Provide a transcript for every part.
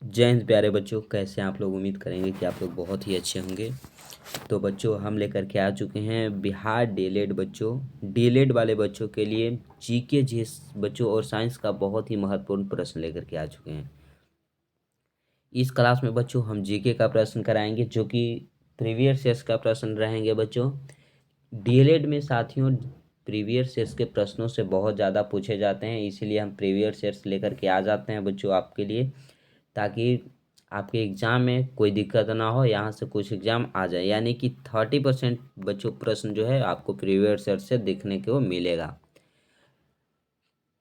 जय हिंद प्यारे बच्चों, कैसे हैं आप लोग। उम्मीद करेंगे कि आप लोग बहुत ही अच्छे होंगे। तो बच्चों, हम लेकर के आ चुके हैं बिहार डीएलएड बच्चों, डीएलएड वाले बच्चों के लिए जीके जीएस बच्चों और साइंस का बहुत ही महत्वपूर्ण प्रश्न लेकर के आ चुके हैं। इस क्लास में बच्चों हम जीके का प्रश्न कराएंगे, जो कि प्रीवियस ईयर्स का प्रश्न रहेंगे बच्चों। डीएलएड में साथियों प्रीवियस ईयर्स के प्रश्नों से बहुत ज़्यादा पूछे जाते हैं, इसीलिए हम प्रीवियस ईयर्स लेकर के आ जाते हैं बच्चों आपके लिए, ताकि आपके एग्ज़ाम में कोई दिक्कत ना हो। यहाँ से कुछ एग्ज़ाम आ जाए, यानी कि 30% बच्चों प्रश्न जो है आपको प्रीवियस ईयर से देखने को मिलेगा।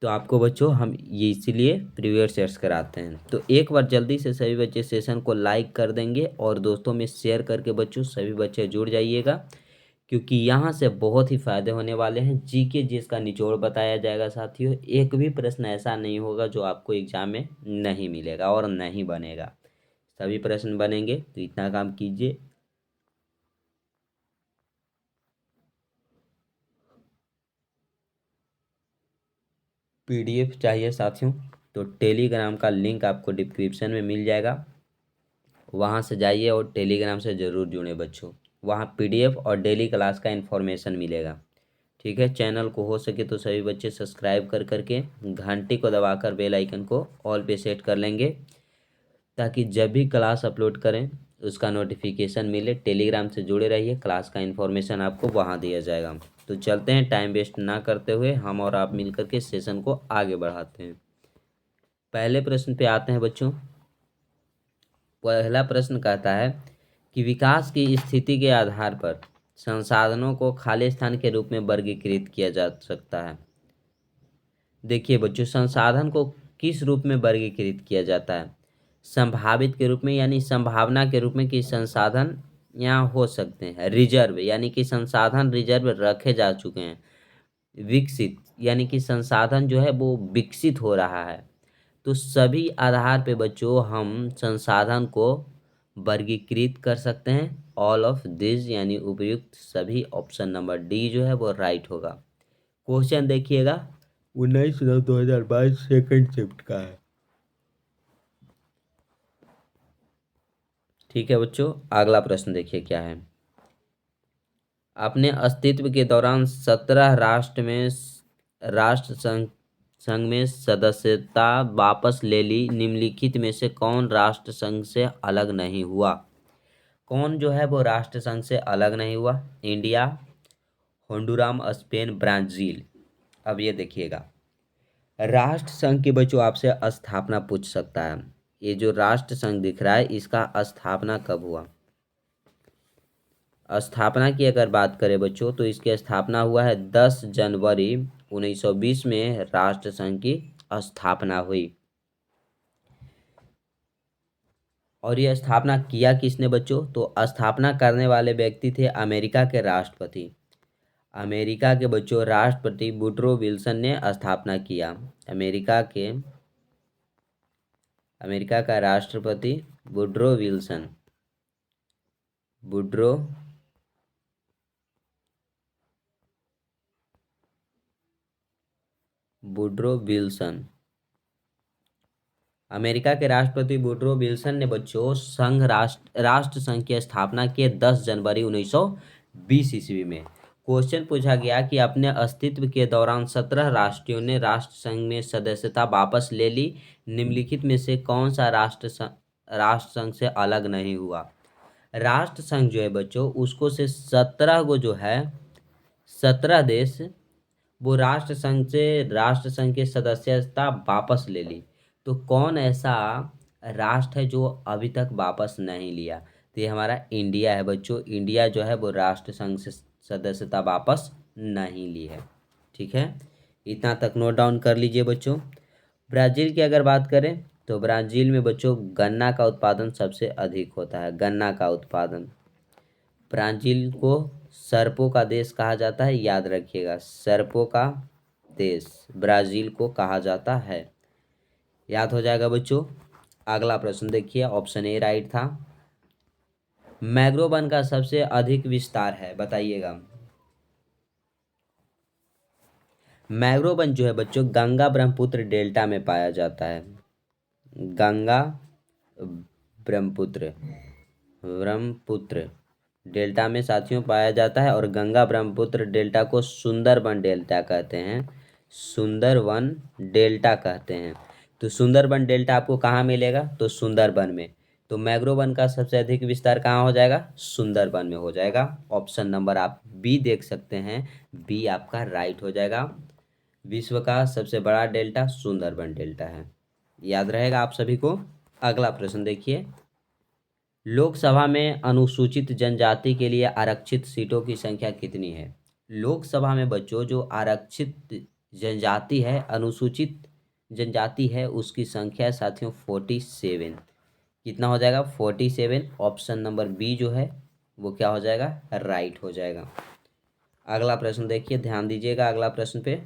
तो आपको बच्चों हम ये इसीलिए प्रीवियस ईयर्स कराते हैं। तो एक बार जल्दी से सभी बच्चे सेशन को लाइक कर देंगे और दोस्तों में शेयर करके बच्चों सभी बच्चे जुड़ जाइएगा, क्योंकि यहाँ से बहुत ही फ़ायदे होने वाले हैं। जीके जिसका निचोड़ बताया जाएगा साथियों, एक भी प्रश्न ऐसा नहीं होगा जो आपको एग्जाम में नहीं मिलेगा और नहीं बनेगा, सभी प्रश्न बनेंगे। तो इतना काम कीजिए। पीडीएफ चाहिए साथियों, तो टेलीग्राम का लिंक आपको डिस्क्रिप्शन में मिल जाएगा, वहाँ से जाइए और टेलीग्राम से ज़रूर जुड़े बच्चों। वहाँ पीडीएफ और डेली क्लास का इन्फॉर्मेशन मिलेगा। ठीक है, चैनल को हो सके तो सभी बच्चे सब्सक्राइब कर करके घंटी को दबाकर बेल आइकन को ऑल पे सेट कर लेंगे, ताकि जब भी क्लास अपलोड करें उसका नोटिफिकेशन मिले। टेलीग्राम से जुड़े रहिए, क्लास का इन्फॉर्मेशन आपको वहाँ दिया जाएगा। तो चलते हैं, टाइम वेस्ट ना करते हुए हम और आप मिलकर के सेशन को आगे बढ़ाते हैं। पहले प्रश्न पे आते हैं बच्चों। पहला प्रश्न कहता है कि विकास की स्थिति के आधार पर संसाधनों को खाली स्थान के रूप में वर्गीकृत किया जा सकता है। देखिए बच्चों, संसाधन को किस रूप में वर्गीकृत किया जाता है? संभावित के रूप में, यानी संभावना के रूप में कि संसाधन यहाँ हो सकते हैं। रिजर्व, यानी कि संसाधन रिजर्व रखे जा चुके हैं। विकसित, यानी कि संसाधन जो है वो विकसित हो रहा है। तो सभी आधार पे बच्चों हम संसाधन को वर्गीकृत कर सकते हैं। ऑल ऑफ दिस, यानी उपयुक्त सभी, ऑप्शन नंबर डी जो है वो राइट होगा। क्वेश्चन देखिएगा, 19/10/2022 सेकंड शिफ्ट का है। ठीक है बच्चों, अगला प्रश्न देखिए क्या है। अपने अस्तित्व के दौरान 17 राष्ट्र संघ में सदस्यता वापस ले ली। निम्नलिखित में से कौन राष्ट्र संघ से अलग नहीं हुआ? कौन जो है वो राष्ट्र संघ से अलग नहीं हुआ? India, Honduras, Spain, Brazil. अब ये देखिएगा, राष्ट्र संघ के बच्चों आपसे स्थापना पूछ सकता है। ये जो राष्ट्र संघ दिख रहा है, इसका स्थापना कब हुआ? स्थापना की अगर बात करें बच्चों, तो इसकी स्थापना हुआ है 10 जनवरी 1920 में राष्ट्र संघ की स्थापना हुई। और ये स्थापना किया किसने बच्चों? तो स्थापना करने वाले व्यक्ति थे अमेरिका के राष्ट्रपति। अमेरिका के बच्चों राष्ट्रपति वुडरो विल्सन ने स्थापना किया। अमेरिका का राष्ट्रपति वुडरो विल्सन। अमेरिका के राष्ट्रपति वुडरो विल्सन ने बच्चों राष्ट्र संघ की स्थापना की 10 जनवरी 1920 ईस्वी में। क्वेश्चन पूछा गया कि अपने अस्तित्व के दौरान 17 राष्ट्रों ने राष्ट्र संघ में सदस्यता वापस ले ली। निम्नलिखित में से कौन सा राष्ट्र संघ से अलग नहीं हुआ? राष्ट्र संघ जो है बच्चों, उसको से 17 को जो है 17 देश वो राष्ट्र संघ के सदस्यता वापस ले ली। तो कौन ऐसा राष्ट्र है जो अभी तक वापस नहीं लिया? तो ये हमारा इंडिया है बच्चों। इंडिया जो है वो राष्ट्र संघ से सदस्यता वापस नहीं ली है। ठीक है, इतना तक नोट डाउन कर लीजिए बच्चों। ब्राज़ील की अगर बात करें, तो ब्राज़ील में बच्चों गन्ना का उत्पादन सबसे अधिक होता है। गन्ना का उत्पादन। ब्राज़ील को सर्पों का देश कहा जाता है, याद रखिएगा, सर्पों का देश ब्राज़ील को कहा जाता है। याद हो जाएगा बच्चों। अगला प्रश्न देखिए, ऑप्शन ए राइट था। मैंग्रोव वन का सबसे अधिक विस्तार है, बताइएगा। मैंग्रोव वन जो है बच्चों गंगा ब्रह्मपुत्र डेल्टा में पाया जाता है। गंगा ब्रह्मपुत्र, ब्रह्मपुत्र डेल्टा में साथियों पाया जाता है और गंगा ब्रह्मपुत्र डेल्टा को सुंदरबन डेल्टा कहते हैं, सुंदरबन डेल्टा कहते हैं। तो सुंदरबन डेल्टा आपको कहाँ मिलेगा? तो सुंदरबन में। तो मैंग्रोव वन का सबसे अधिक विस्तार कहाँ हो जाएगा? सुंदरबन में हो जाएगा। ऑप्शन नंबर आप बी देख सकते हैं, बी आपका राइट हो जाएगा। विश्व का सबसे बड़ा डेल्टा सुंदरबन डेल्टा है, याद रहेगा आप सभी को। अगला प्रश्न देखिए, लोकसभा में अनुसूचित जनजाति के लिए आरक्षित सीटों की संख्या कितनी है? लोकसभा में बच्चों जो आरक्षित जनजाति है, अनुसूचित जनजाति है, उसकी संख्या साथियों 47। कितना हो जाएगा? 47। ऑप्शन नंबर बी जो है वो क्या हो जाएगा? राइट हो जाएगा। अगला प्रश्न देखिए, ध्यान दीजिएगा अगला प्रश्न पे।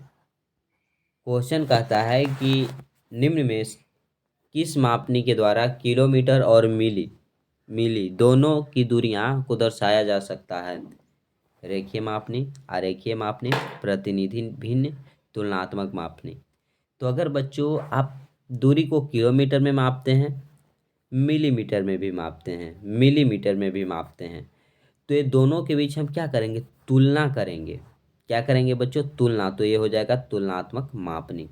क्वेश्चन कहता है कि निम्न में किस मापनी के द्वारा किलोमीटर और मीली दोनों की दूरियां को दर्शाया जा सकता है? रेखीय मापनी, आरेखीय मापनी, प्रतिनिधि भिन्न, तुलनात्मक मापनी। तो अगर बच्चों आप दूरी को किलोमीटर में मापते हैं, मिलीमीटर में भी मापते हैं, मिलीमीटर में भी मापते हैं, तो ये दोनों के बीच हम क्या करेंगे? तुलना करेंगे। क्या करेंगे बच्चों? तुलना। तो ये हो जाएगा तुलनात्मक मापनी।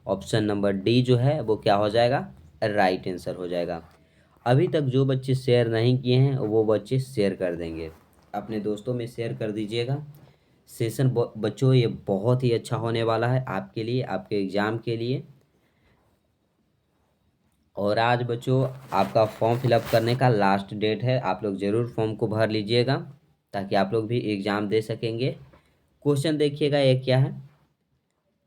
ऑप्शन नंबर डी जो है वो क्या हो जाएगा? राइट आंसर हो जाएगा। अभी तक जो बच्चे शेयर नहीं किए हैं वो बच्चे शेयर कर देंगे, अपने दोस्तों में शेयर कर दीजिएगा। सेशन बच्चों ये बहुत ही अच्छा होने वाला है आपके लिए, आपके एग्ज़ाम के लिए। और आज बच्चों आपका फॉर्म फिलअप करने का लास्ट डेट है, आप लोग ज़रूर फॉर्म को भर लीजिएगा ताकि आप लोग भी एग्ज़ाम दे सकेंगे। क्वेश्चन देखिएगा ये क्या है,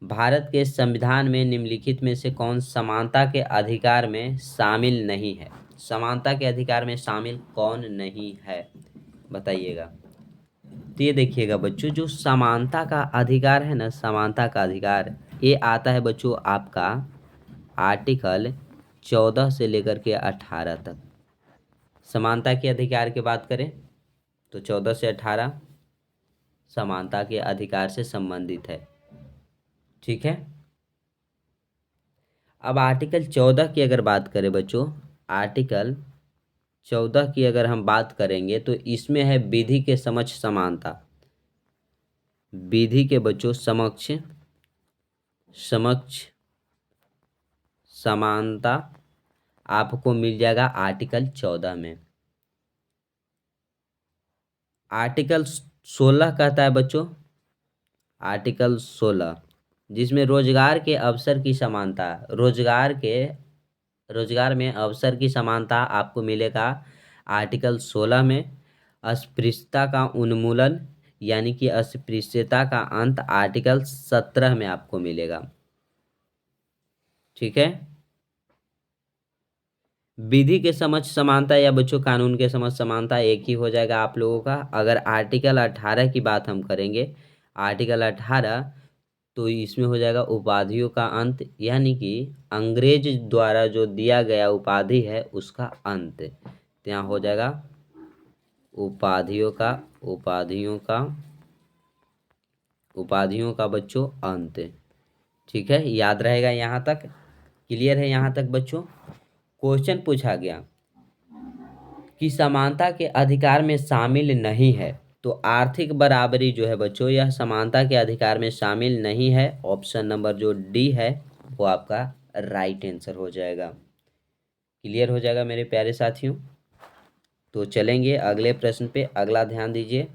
भारत के संविधान में निम्नलिखित में से कौन समानता के अधिकार में शामिल नहीं है? समानता के अधिकार में शामिल कौन नहीं है, बताइएगा। तो ये देखिएगा बच्चों, जो समानता का अधिकार है ना, समानता का अधिकार, ये आता है बच्चों आपका आर्टिकल 14 से लेकर के 18 तक। समानता के अधिकार की बात करें तो 14 से 18 समानता के अधिकार से संबंधित है, ठीक है। अब आर्टिकल 14 की अगर बात करें बच्चों, आर्टिकल 14 की अगर हम बात करेंगे तो इसमें है विधि के समक्ष समानता। विधि के बच्चों समक्ष समक्ष समानता आपको मिल जाएगा आर्टिकल 14 में। आर्टिकल 16 कहता है बच्चों, आर्टिकल 16 जिसमें रोजगार के अवसर की समानता, रोजगार में अवसर की समानता आपको मिलेगा आर्टिकल 16 में। अस्पृश्यता का उन्मूलन यानी कि अस्पृश्यता का अंत आर्टिकल 17 में आपको मिलेगा, ठीक है। विधि के समक्ष समानता या बच्चों कानून के समक्ष समानता एक ही हो जाएगा आप लोगों का। अगर आर्टिकल 18 की बात हम करेंगे, आर्टिकल 18 तो इसमें हो जाएगा उपाधियों का अंत, यानी कि अंग्रेज द्वारा जो दिया गया उपाधि है उसका अंत। तो यहाँ हो जाएगा उपाधियों का बच्चों अंत, ठीक है। याद रहेगा यहाँ तक? क्लियर है यहाँ तक बच्चों? क्वेश्चन पूछा गया कि समानता के अधिकार में शामिल नहीं है, तो आर्थिक बराबरी जो है बच्चों यह समानता के अधिकार में शामिल नहीं है। ऑप्शन नंबर जो डी है वो आपका राइट आंसर हो जाएगा। क्लियर हो जाएगा मेरे प्यारे साथियों। तो चलेंगे अगले प्रश्न पे, अगला ध्यान दीजिए।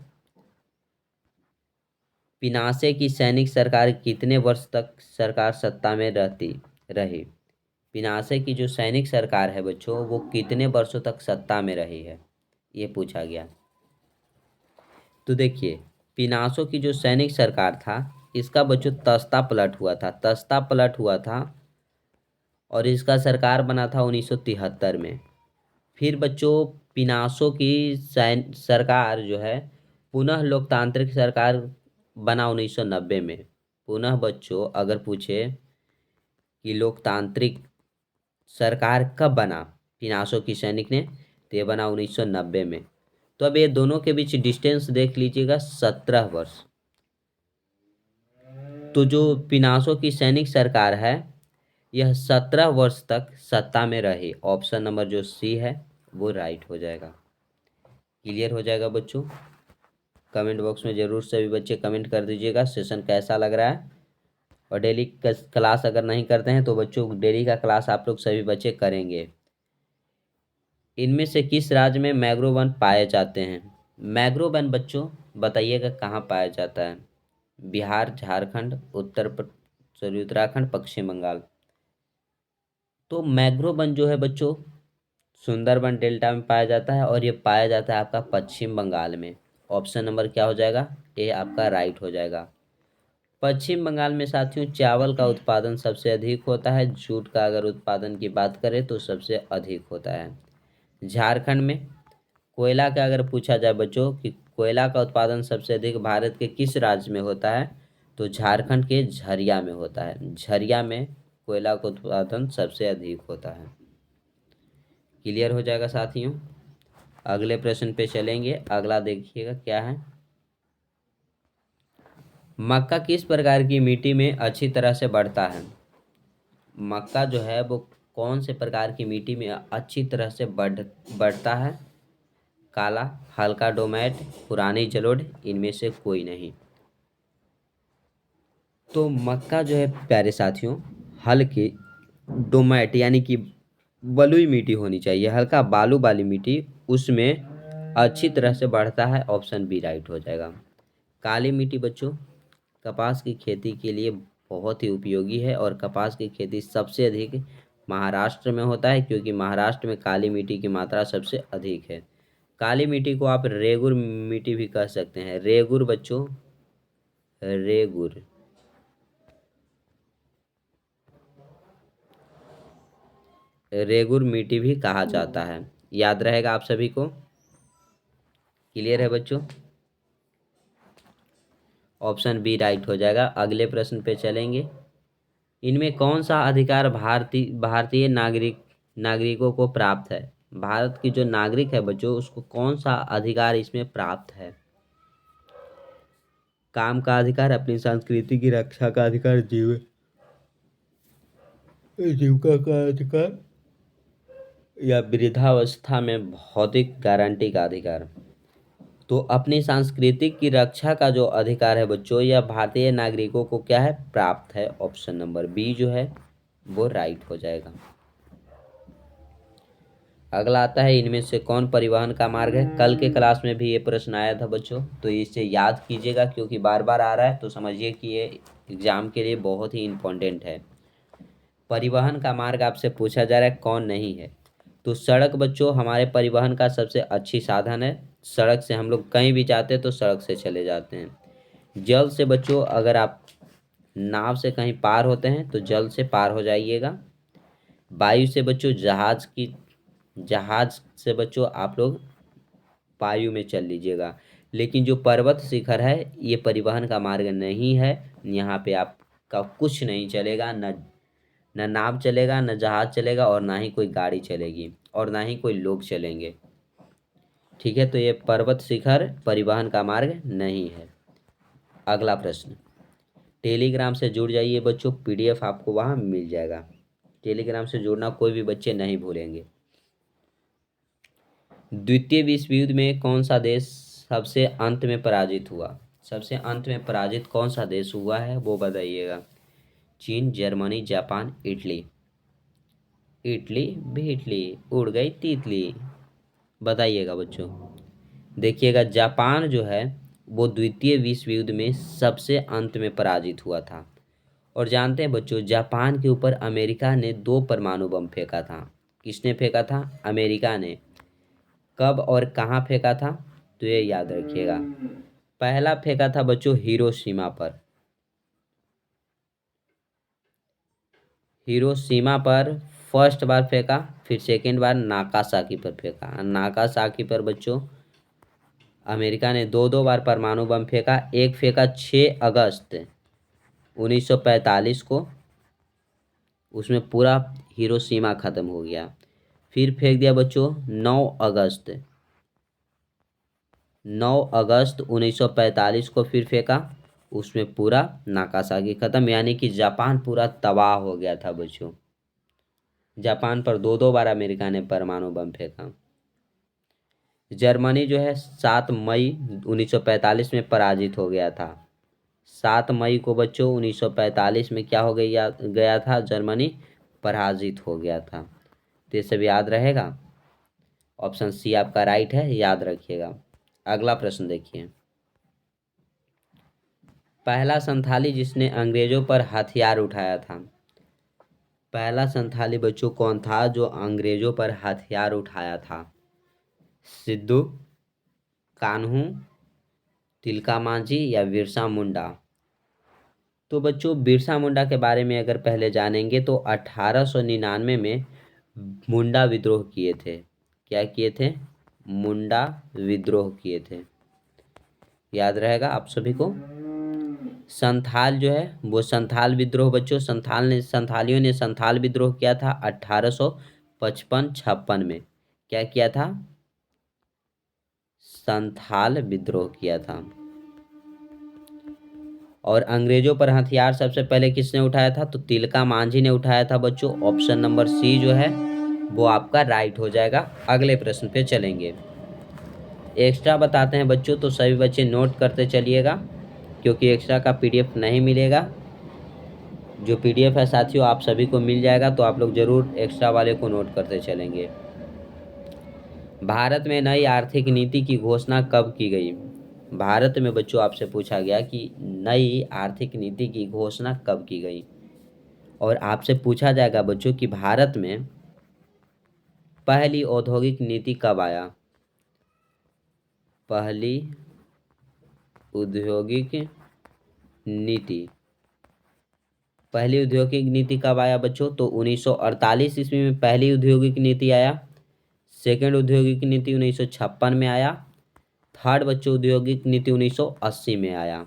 पिनासे की सैनिक सरकार कितने वर्ष तक सरकार सत्ता में रही? पिनासे की जो सैनिक सरकार है बच्चों वो कितने वर्षों तक सत्ता में रही है, ये पूछा गया। तो देखिए, पिनासो की जो सैनिक सरकार था इसका बच्चों तख्ता पलट हुआ था और इसका सरकार बना था 1973 में। फिर बच्चों पिनासो की सरकार जो है पुनः लोकतांत्रिक सरकार बना 1990 में। पुनः बच्चों अगर पूछे कि लोकतांत्रिक सरकार कब बना पिनासो की सैनिक ने, तो ये बना 1990 में। तो अब ये दोनों के बीच डिस्टेंस देख लीजिएगा 17 वर्ष। तो जो पिनासो की सैनिक सरकार है यह 17 वर्ष तक सत्ता में रहे। ऑप्शन नंबर जो सी है वो राइट हो जाएगा। क्लियर हो जाएगा बच्चों। कमेंट बॉक्स में ज़रूर सभी बच्चे कमेंट कर दीजिएगा सेशन कैसा लग रहा है। और डेली क्लास अगर नहीं करते हैं तो बच्चों डेली का क्लास आप लोग सभी बच्चे करेंगे। इनमें से किस राज्य में मैंग्रोव वन पाए जाते हैं? मैंग्रोव वन बच्चों बताइएगा कहाँ पाया जाता है? बिहार, झारखंड, उत्तराखंड, पश्चिम बंगाल। तो मैंग्रोव वन जो है बच्चों सुंदरबन डेल्टा में पाया जाता है और ये पाया जाता है आपका पश्चिम बंगाल में। ऑप्शन नंबर क्या हो जाएगा? ए आपका राइट हो जाएगा। पश्चिम बंगाल में साथियों चावल का उत्पादन सबसे अधिक होता है। जूट का अगर उत्पादन की बात करें तो सबसे अधिक होता है। झारखंड में कोयला का अगर पूछा जाए बच्चों कि कोयला का उत्पादन सबसे अधिक भारत के किस राज्य में होता है, तो झारखंड के झरिया में होता है। झरिया में कोयला का उत्पादन सबसे अधिक होता है। क्लियर हो जाएगा साथियों। अगले प्रश्न पे चलेंगे। अगला देखिएगा क्या है। मक्का किस प्रकार की मिट्टी में अच्छी तरह से बढ़ता है? मक्का जो है वो कौन से प्रकार की मिट्टी में अच्छी तरह से बढ़ता है? काला, हल्का डोमैट, पुरानी जलोढ़, इनमें से कोई नहीं। तो मक्का जो है प्यारे साथियों हल्की डोमैट यानी कि बलुई मिट्टी होनी चाहिए, हल्का बालू वाली मिट्टी, उसमें अच्छी तरह से बढ़ता है। ऑप्शन बी राइट हो जाएगा। काली मिट्टी बच्चों कपास की खेती के लिए बहुत ही उपयोगी है और कपास की खेती सबसे अधिक महाराष्ट्र में होता है, क्योंकि महाराष्ट्र में काली मिट्टी की मात्रा सबसे अधिक है। काली मिट्टी को आप रेगुर मिट्टी भी कह सकते हैं। रेगुर बच्चों, रेगुर, रेगुर मिट्टी भी कहा जाता है। याद रहेगा आप सभी को। क्लियर है बच्चों। ऑप्शन बी राइट हो जाएगा। अगले प्रश्न पे चलेंगे। इनमें कौन सा अधिकार भारतीय नागरिकों को प्राप्त है? भारत की जो नागरिक है बच्चों उसको कौन सा अधिकार इसमें प्राप्त है? काम का अधिकार, अपनी संस्कृति की रक्षा का अधिकार, जीविका का अधिकार, या वृद्धावस्था में भौतिक गारंटी का अधिकार? तो अपनी सांस्कृतिक की रक्षा का जो अधिकार है बच्चों यह भारतीय नागरिकों को क्या है? प्राप्त है। ऑप्शन नंबर बी जो है वो राइट हो जाएगा। अगला आता है इनमें से कौन परिवहन का मार्ग है? कल के क्लास में भी ये प्रश्न आया था बच्चों, तो इसे याद कीजिएगा क्योंकि बार बार आ रहा है, तो समझिए कि ये एग्जाम के लिए बहुत ही इम्पोर्टेंट है। परिवहन का मार्ग आपसे पूछा जा रहा है कौन नहीं है? तो सड़क बच्चों हमारे परिवहन का सबसे अच्छी साधन है। सड़क से हम लोग कहीं भी जाते हैं तो सड़क से चले जाते हैं। जल से बच्चों अगर आप नाव से कहीं पार होते हैं तो जल से पार हो जाइएगा। वायु से बच्चों जहाज से बच्चों आप लोग वायु में चल लीजिएगा। लेकिन जो पर्वत शिखर है ये परिवहन का मार्ग नहीं है। यहाँ पे आपका कुछ नहीं चलेगा, न न नाव चलेगा, न जहाज चलेगा, और ना ही कोई गाड़ी चलेगी, और ना ही कोई लोग चलेंगे। ठीक है, तो ये पर्वत शिखर परिवहन का मार्ग नहीं है। अगला प्रश्न। टेलीग्राम से जुड़ जाइए बच्चों, पीडीएफ आपको वहाँ मिल जाएगा। टेलीग्राम से जुड़ना कोई भी बच्चे नहीं भूलेंगे। द्वितीय विश्व युद्ध में कौन सा देश सबसे अंत में पराजित हुआ? सबसे अंत में पराजित कौन सा देश हुआ है वो बताइएगा। चीन, जर्मनी, जापान, इटली। इटली भी इटली, उड़ गई तितली। बताइएगा बच्चों। देखिएगा जापान जो है वो द्वितीय विश्व युद्ध में सबसे अंत में पराजित हुआ था। और जानते हैं बच्चों जापान के ऊपर अमेरिका ने 2 परमाणु बम फेंका था। किसने फेंका था? अमेरिका ने। कब और कहाँ फेंका था? तो ये याद रखिएगा। पहला फेंका था बच्चों हिरोशिमा पर। हिरोशिमा पर फर्स्ट बार फेंका, फिर सेकेंड बार नागासाकी पर फेंका। नागासाकी पर बच्चों अमेरिका ने 2 बार परमाणु बम फेंका। एक फेंका 6 अगस्त 1945 को, उसमें पूरा हिरोशिमा ख़त्म हो गया। फिर फेंक दिया बच्चों 9 अगस्त 1945 को फिर फेंका, उसमें पूरा नागासाकी ख़त्म, यानी कि जापान पूरा तबाह हो गया था बच्चों। जापान पर दो दो बार अमेरिका ने परमाणु बम फेंका। जर्मनी जो है 7 मई 1945 में पराजित हो गया था। 7 मई को बच्चों 1945 में क्या हो गया था, जर्मनी पराजित हो गया था। तो ये सब याद रहेगा। ऑप्शन सी आपका राइट है, याद रखिएगा। अगला प्रश्न देखिए। पहला संथाली जिसने अंग्रेजों पर हथियार उठाया था। पहला संथाली बच्चों कौन था जो अंग्रेजों पर हथियार उठाया था? सिद्धू, कान्हू, तिलका मांझी या बिरसा मुंडा? तो बच्चों बिरसा मुंडा के बारे में अगर पहले जानेंगे तो 1899 में मुंडा विद्रोह किए थे। क्या किए थे? मुंडा विद्रोह किए थे। याद रहेगा आप सभी को। संथाल जो है वो संथाल विद्रोह बच्चों, संथालियों ने संथाल विद्रोह किया था 1855-56 में। क्या किया था? संथाल विद्रोह किया था। और अंग्रेजों पर हथियार सबसे पहले किसने उठाया था? तो तिलका मांझी ने उठाया था बच्चों। ऑप्शन नंबर सी जो है वो आपका राइट हो जाएगा। अगले प्रश्न पे चलेंगे। एक्स्ट्रा बताते हैं बच्चों, तो सभी बच्चे नोट करते चलिएगा, क्योंकि एक्स्ट्रा का पीडीएफ नहीं मिलेगा। जो पीडीएफ है साथियों आप सभी को मिल जाएगा, तो आप लोग जरूर एक्स्ट्रा वाले को नोट करते चलेंगे। भारत में नई आर्थिक नीति की घोषणा कब की गई? भारत में बच्चों आपसे पूछा गया कि नई आर्थिक नीति की घोषणा कब की गई। और आपसे पूछा जाएगा बच्चों कि भारत में पहली औद्योगिक नीति कब आया? पहली औद्योगिक नीति, पहली औद्योगिक नीति कब आया बच्चों? तो 1948 ईस्वी में पहली औद्योगिक नीति आया। सेकेंड औद्योगिक नीति 1956 में आया। थर्ड बच्चों औद्योगिक नीति 1980 में आया।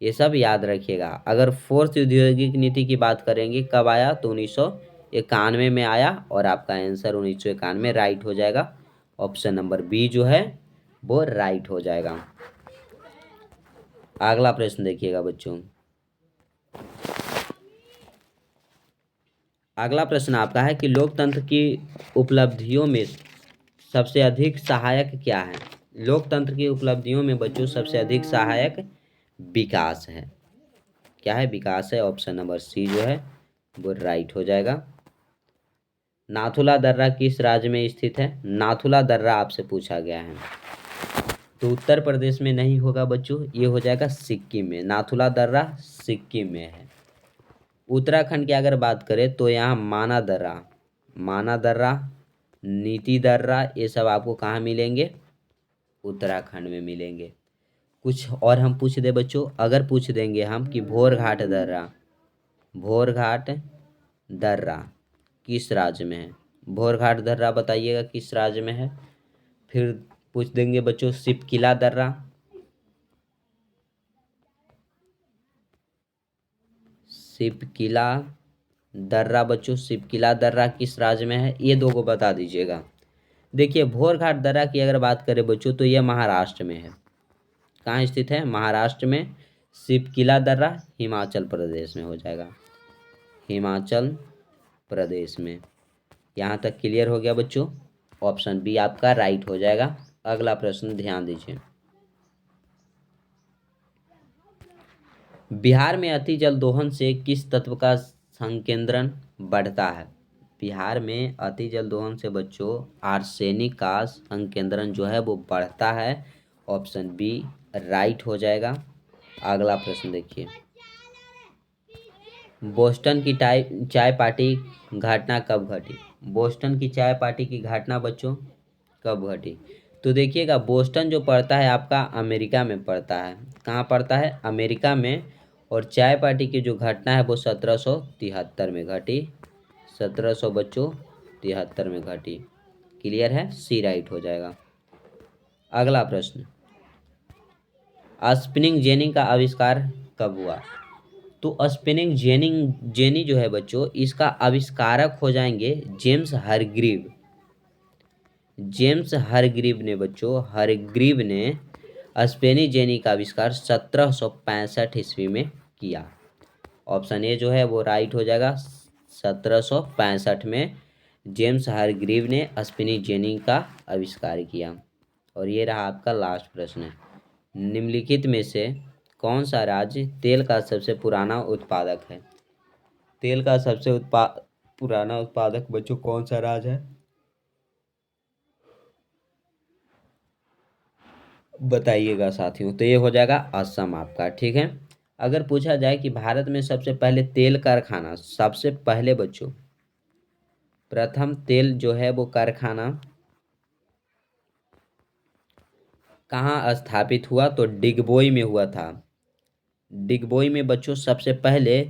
ये सब याद रखिएगा। अगर फोर्थ औद्योगिक नीति की बात करेंगे कब आया, तो 1991 में आया। और आपका आंसर 1991 राइट हो जाएगा। ऑप्शन नंबर बी जो है वो राइट हो जाएगा। अगला प्रश्न देखिएगा बच्चों। अगला प्रश्न आपका है कि लोकतंत्र की उपलब्धियों में सबसे अधिक सहायक क्या है? लोकतंत्र की उपलब्धियों में बच्चों सबसे अधिक सहायक विकास है। क्या है? विकास है। ऑप्शन नंबर सी जो है वो राइट हो जाएगा। नाथुला दर्रा किस राज्य में स्थित है? नाथुला दर्रा आपसे पूछा गया है, तो उत्तर प्रदेश में नहीं होगा बच्चों, ये हो जाएगा सिक्किम में। नाथुला दर्रा सिक्किम में है। उत्तराखंड की अगर बात करें तो यहाँ माना दर्रा, नीति दर्रा, ये सब आपको कहाँ मिलेंगे? उत्तराखंड में मिलेंगे। कुछ और हम पूछ दे बच्चों, अगर पूछ देंगे हम कि भोरघाट दर्रा किस राज्य में है? भोरघाट दर्रा बताइएगा किस राज्य में है। फिर पूछ देंगे बच्चों सिपकिला दर्रा, बच्चों सिपकिला दर्रा किस राज्य में है? ये दो को बता दीजिएगा। देखिए भोरघाट दर्रा की अगर बात करें बच्चों तो ये महाराष्ट्र में है। कहाँ स्थित है? महाराष्ट्र में। सिपकिला दर्रा हिमाचल प्रदेश में हो जाएगा, हिमाचल प्रदेश में। यहाँ तक क्लियर हो गया बच्चों। ऑप्शन बी आपका राइट हो जाएगा। अगला प्रश्न ध्यान दीजिए। बिहार में अति जल दोहन से किस तत्व का संकेंद्रण बढ़ता है? बिहार में अति जल दोहन से बच्चों आर्सेनिक का संकेंद्रण जो है वो बढ़ता है। ऑप्शन बी राइट हो जाएगा। अगला प्रश्न देखिए। बोस्टन की चाय पार्टी घटना कब घटी? बोस्टन की चाय पार्टी की घटना बच्चों कब घटी? तो देखिएगा बोस्टन जो पड़ता है आपका अमेरिका में पड़ता है। कहाँ पड़ता है? अमेरिका में। और चाय पार्टी की जो घटना है वो 1773 में घटी। 1700 बच्चों 73 में घटी। क्लियर है? सी राइट हो जाएगा। अगला प्रश्न, स्पिनिंग जेनी का आविष्कार कब हुआ? तो स्पिनिंग जेनी जो है बच्चों इसका आविष्कारक हो जाएंगे जेम्स हरग्रीव। हरग्रीव ने स्पेनी जेनी का आविष्कार 1765 ईस्वी में किया। ऑप्शन ए जो है वो राइट हो जाएगा। 1765 में जेम्स हारग्रीव ने स्पिनिंग जेनी का आविष्कार किया। और ये रहा आपका लास्ट प्रश्न। निम्नलिखित में से कौन सा राज्य तेल का सबसे पुराना उत्पादक है? तेल का सबसे पुराना उत्पादक बच्चों कौन सा राज्य है, बताइएगा साथियों। तो ये हो जाएगा असम आपका, ठीक है। अगर पूछा जाए कि भारत में सबसे पहले तेल कारखाना, सबसे पहले बच्चों प्रथम तेल जो है वो कारखाना कहाँ स्थापित हुआ, तो डिगबोई में हुआ था। डिगबोई में बच्चों सबसे पहले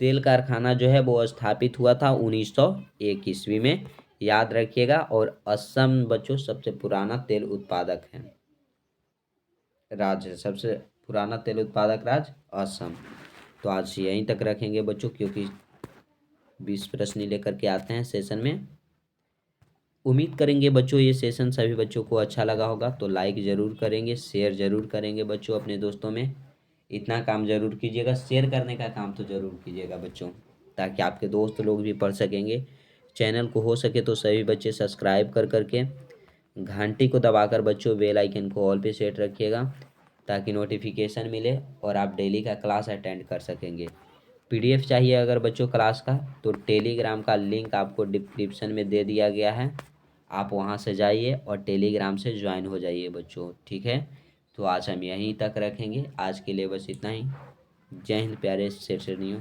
तेल कारखाना जो है वो स्थापित हुआ था 1901 ईस्वी में, याद रखिएगा। और असम बच्चों सबसे पुराना तेल उत्पादक है, राज्य, सबसे पुराना तेल उत्पादक राज्य असम। तो आज यहीं तक रखेंगे बच्चों, क्योंकि 20 प्रश्न लेकर के आते हैं सेशन में। उम्मीद करेंगे बच्चों ये सेशन सभी बच्चों को अच्छा लगा होगा। तो लाइक ज़रूर करेंगे, शेयर ज़रूर करेंगे बच्चों अपने दोस्तों में। इतना काम ज़रूर कीजिएगा, शेयर करने का काम तो ज़रूर कीजिएगा बच्चों, ताकि आपके दोस्त लोग भी पढ़ सकेंगे। चैनल को हो सके तो सभी बच्चे सब्सक्राइब कर करके घंटी को दबाकर बच्चों बेल आइकन को ऑल पे सेट रखिएगा, ताकि नोटिफिकेशन मिले और आप डेली का क्लास अटेंड कर सकेंगे। पीडीएफ चाहिए अगर बच्चों क्लास का, तो टेलीग्राम का लिंक आपको डिस्क्रिप्शन में दे दिया गया है, आप वहां से जाइए और टेलीग्राम से ज्वाइन हो जाइए बच्चों, ठीक है। तो आज हम यहीं तक रखेंगे, आज के लिए बस इतना ही। जय हिंद प्यारे सेठनियों।